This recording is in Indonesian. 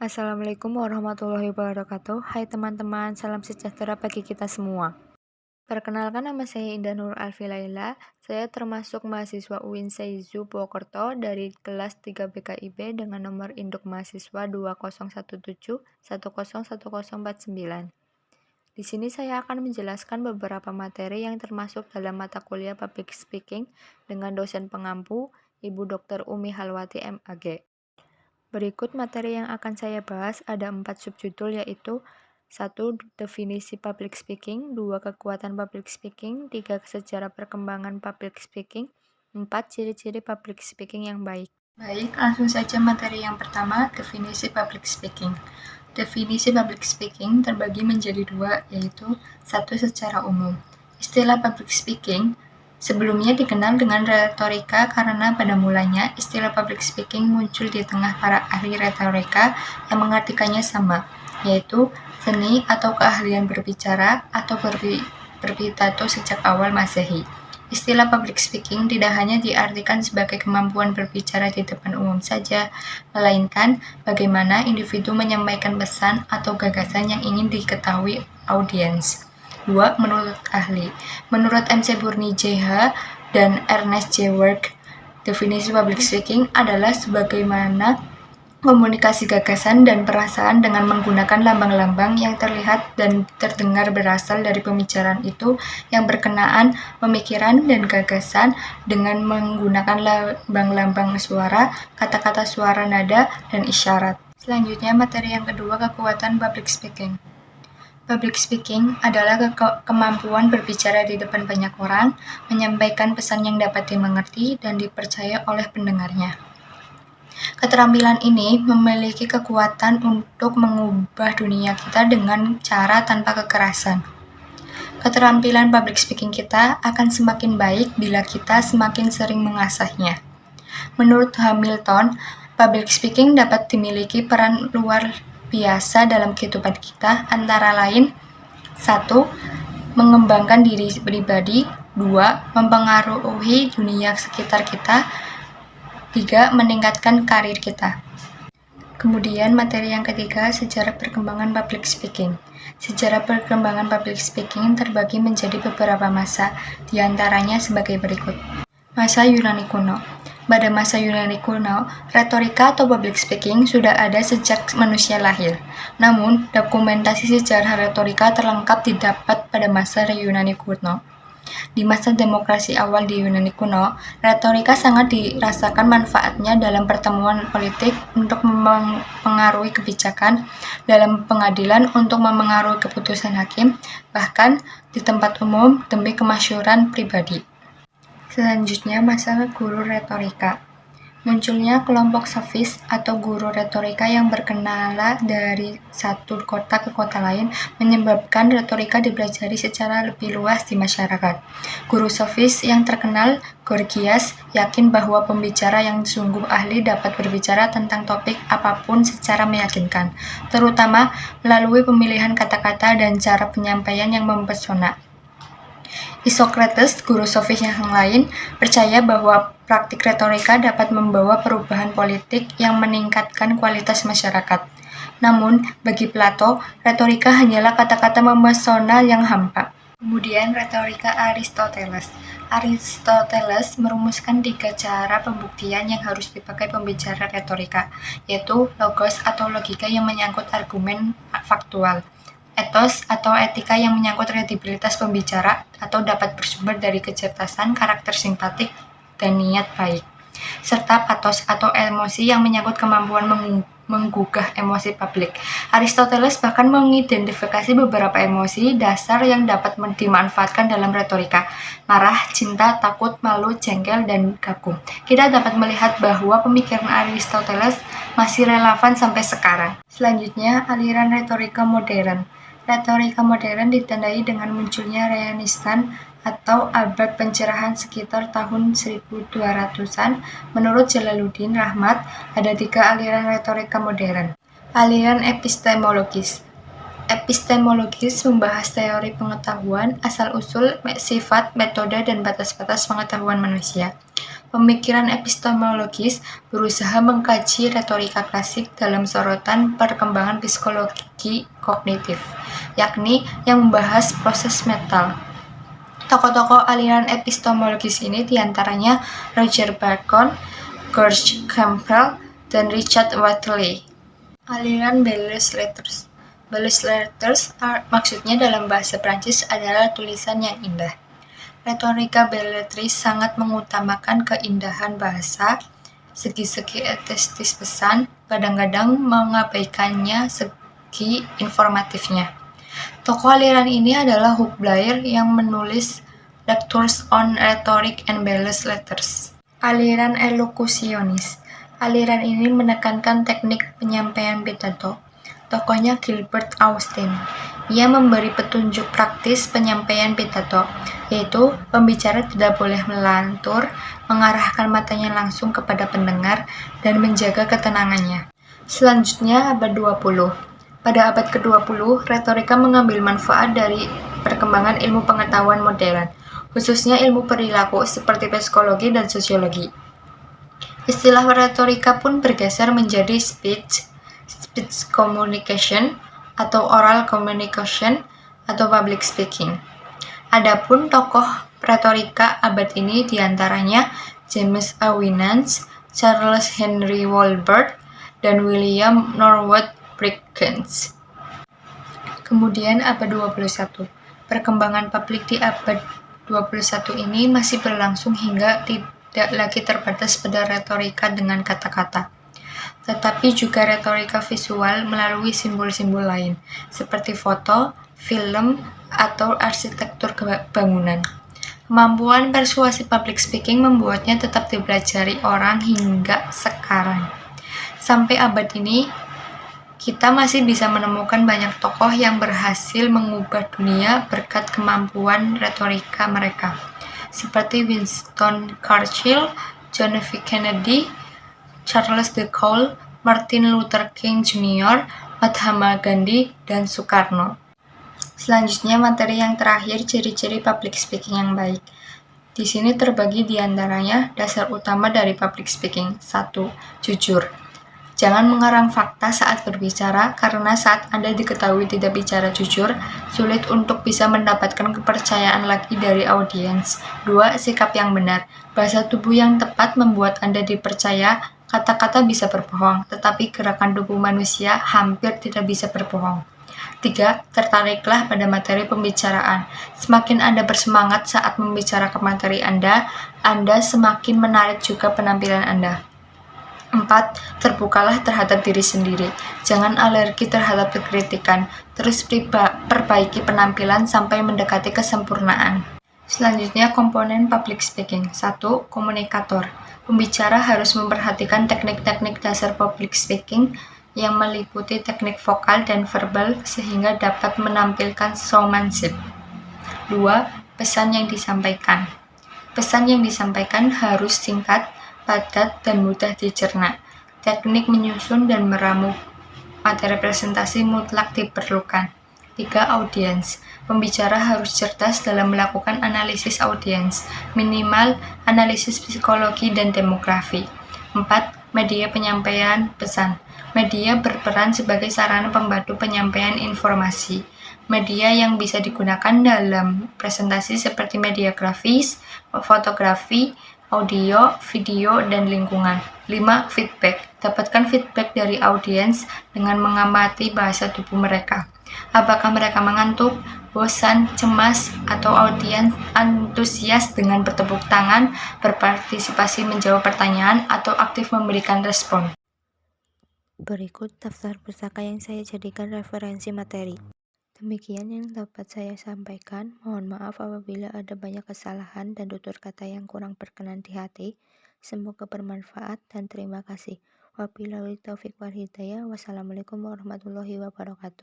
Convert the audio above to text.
Assalamualaikum warahmatullahi wabarakatuh. Hai teman-teman, salam sejahtera bagi kita semua. Perkenalkan, nama saya Indah Nur Alfilaila. Saya termasuk mahasiswa UIN Seizu Purwokerto dari kelas 3 BKIB dengan nomor induk mahasiswa 2017101049. Di sini saya akan menjelaskan beberapa materi yang termasuk dalam mata kuliah Public Speaking dengan dosen pengampu, Ibu Dr. Umi Halwati MAG. Berikut materi yang akan saya bahas ada 4 subjudul, yaitu 1. Definisi public speaking, 2. Kekuatan public speaking, 3. Sejarah perkembangan public speaking, 4. Ciri-ciri public speaking yang baik. Baik, langsung saja materi yang pertama, definisi public speaking. Definisi public speaking terbagi menjadi dua, yaitu 1. Secara umum. Istilah public speaking sebelumnya dikenal dengan retorika karena pada mulanya istilah public speaking muncul di tengah para ahli retorika yang mengartikannya sama, yaitu seni atau keahlian berbicara atau berpidato sejak awal Masehi. Istilah public speaking tidak hanya diartikan sebagai kemampuan berbicara di depan umum saja, melainkan bagaimana individu menyampaikan pesan atau gagasan yang ingin diketahui audiens. 2. Menurut ahli. Menurut MC Burni JH dan Ernest J. Work, definisi public speaking adalah sebagaimana komunikasi gagasan dan perasaan dengan menggunakan lambang-lambang yang terlihat dan terdengar berasal dari pembicaraan itu yang berkenaan pemikiran dan gagasan dengan menggunakan lambang-lambang suara, kata-kata suara nada, dan isyarat. Selanjutnya, materi yang kedua, kekuatan public speaking. Public speaking adalah kemampuan berbicara di depan banyak orang, menyampaikan pesan yang dapat dimengerti dan dipercaya oleh pendengarnya. Keterampilan ini memiliki kekuatan untuk mengubah dunia kita dengan cara tanpa kekerasan. Keterampilan public speaking kita akan semakin baik bila kita semakin sering mengasahnya. Menurut Hamilton, public speaking dapat dimiliki peran luar biasa dalam kehidupan kita, antara lain 1. Mengembangkan diri pribadi, 2. Mempengaruhi dunia sekitar kita, 3. Meningkatkan karir kita. Kemudian materi yang ketiga, sejarah perkembangan public speaking. Sejarah perkembangan public speaking terbagi menjadi beberapa masa, diantaranya sebagai berikut. Masa Yunani kuno. Pada masa Yunani kuno, retorika atau public speaking sudah ada sejak manusia lahir. Namun, dokumentasi sejarah retorika terlengkap didapat pada masa Yunani kuno. Di masa demokrasi awal di Yunani kuno, retorika sangat dirasakan manfaatnya dalam pertemuan politik untuk mempengaruhi kebijakan, dalam pengadilan untuk memengaruhi keputusan hakim, bahkan di tempat umum demi kemasyhuran pribadi. Selanjutnya, masa guru retorika. Munculnya kelompok sofis atau guru retorika yang berkenalan dari satu kota ke kota lain menyebabkan retorika dipelajari secara lebih luas di masyarakat. Guru sofis yang terkenal, Gorgias, yakin bahwa pembicara yang sungguh ahli dapat berbicara tentang topik apapun secara meyakinkan, terutama melalui pemilihan kata-kata dan cara penyampaian yang mempesona. Isokrates, guru sofis yang lain, percaya bahwa praktik retorika dapat membawa perubahan politik yang meningkatkan kualitas masyarakat. Namun, bagi Plato, retorika hanyalah kata-kata memesona yang hampa. Kemudian, retorika Aristoteles. Aristoteles merumuskan 3 cara pembuktian yang harus dipakai pembicara retorika, yaitu logos atau logika yang menyangkut argumen faktual, etos atau etika yang menyangkut kredibilitas pembicara atau dapat bersumber dari kecerdasan, karakter simpatik, dan niat baik, serta pathos atau emosi yang menyangkut kemampuan menggugah emosi publik. Aristoteles bahkan mengidentifikasi beberapa emosi dasar yang dapat dimanfaatkan dalam retorika: marah, cinta, takut, malu, jengkel, dan kagum. Kita dapat melihat bahwa pemikiran Aristoteles masih relevan sampai sekarang. Selanjutnya, aliran retorika modern. Retorika modern ditandai dengan munculnya Renaissance atau abad pencerahan sekitar tahun 1200-an. Menurut Jalaluddin Rahmat, ada 3 aliran retorika modern. Aliran epistemologis. Epistemologis membahas teori pengetahuan, asal-usul, sifat, metode, dan batas-batas pengetahuan manusia. Pemikiran epistemologis berusaha mengkaji retorika klasik dalam sorotan perkembangan psikologi kognitif, yakni yang membahas proses mental. Tokoh-tokoh aliran epistemologis ini diantaranya Roger Bacon, George Campbell, dan Richard Whiteley. Aliran Belles Lettres. Belles Lettres maksudnya dalam bahasa Prancis adalah tulisan yang indah. Retorika belletris sangat mengutamakan keindahan bahasa, segi-segi estetis pesan, kadang-kadang mengabaikannya segi informatifnya. Tokoh aliran ini adalah Hugh Blair yang menulis Lectures on Rhetoric and Belles Lettres. Aliran elokusionis. Aliran ini menekankan teknik penyampaian pidato. Tokohnya Gilbert Austin. Ia memberi petunjuk praktis penyampaian pidato, yaitu pembicara tidak boleh melantur, mengarahkan matanya langsung kepada pendengar, dan menjaga ketenangannya. Selanjutnya, abad 20. Pada abad ke-20, retorika mengambil manfaat dari perkembangan ilmu pengetahuan modern, khususnya ilmu perilaku seperti psikologi dan sosiologi. Istilah retorika pun bergeser menjadi speech communication, atau oral communication, atau public speaking. Adapun tokoh retorika abad ini diantaranya James A. Winans, Charles Henry Woolbert, dan William Norwood Brickens. Kemudian abad 21. Perkembangan publik di abad 21 ini masih berlangsung hingga tidak lagi terbatas pada retorika dengan kata-kata, tetapi juga retorika visual melalui simbol-simbol lain, seperti foto, film, atau arsitektur bangunan. Kemampuan persuasi public speaking membuatnya tetap dipelajari orang hingga sekarang. Sampai abad ini, kita masih bisa menemukan banyak tokoh yang berhasil mengubah dunia berkat kemampuan retorika mereka, seperti Winston Churchill, John F. Kennedy, Charles de Gaulle, Martin Luther King Jr., Mahatma Gandhi, dan Soekarno. Selanjutnya, materi yang terakhir, ciri-ciri public speaking yang baik. Di sini terbagi di antaranya dasar utama dari public speaking. 1. Jujur. Jangan mengarang fakta saat berbicara, karena saat Anda diketahui tidak bicara jujur, sulit untuk bisa mendapatkan kepercayaan lagi dari audiens. 2. Sikap yang benar. Bahasa tubuh yang tepat membuat Anda dipercaya. Kata-kata bisa berbohong, tetapi gerakan tubuh manusia hampir tidak bisa berbohong. 3. Tertariklah pada materi pembicaraan. Semakin Anda bersemangat saat membicarakan materi Anda semakin menarik juga penampilan Anda. 4. Terbukalah terhadap diri sendiri. Jangan alergi terhadap kritikan. Terus perbaiki penampilan sampai mendekati kesempurnaan. Selanjutnya, komponen public speaking. 1. Komunikator. Pembicara harus memperhatikan teknik-teknik dasar public speaking yang meliputi teknik vokal dan verbal sehingga dapat menampilkan showmanship. 2. Pesan yang disampaikan. Pesan yang disampaikan harus singkat, padat, dan mudah dicerna. Teknik menyusun dan meramu materi presentasi mutlak diperlukan. 3. Audiens. Pembicara harus cerdas dalam melakukan analisis audiens, minimal analisis psikologi dan demografi. 4. Media penyampaian pesan. Media berperan sebagai sarana pembantu penyampaian informasi. Media yang bisa digunakan dalam presentasi seperti media grafis, fotografi, audio, video, dan lingkungan. 5. Feedback. Dapatkan feedback dari audiens dengan mengamati bahasa tubuh mereka. Apakah mereka mengantuk, bosan, cemas, atau audiens antusias dengan bertepuk tangan, berpartisipasi menjawab pertanyaan, atau aktif memberikan respon. Berikut daftar pustaka yang saya jadikan referensi materi. Demikian yang dapat saya sampaikan. Mohon maaf apabila ada banyak kesalahan dan tutur kata yang kurang berkenan di hati. Semoga bermanfaat dan terima kasih. Wabillahi taufiq wal hidayah. Wassalamualaikum warahmatullahi wabarakatuh.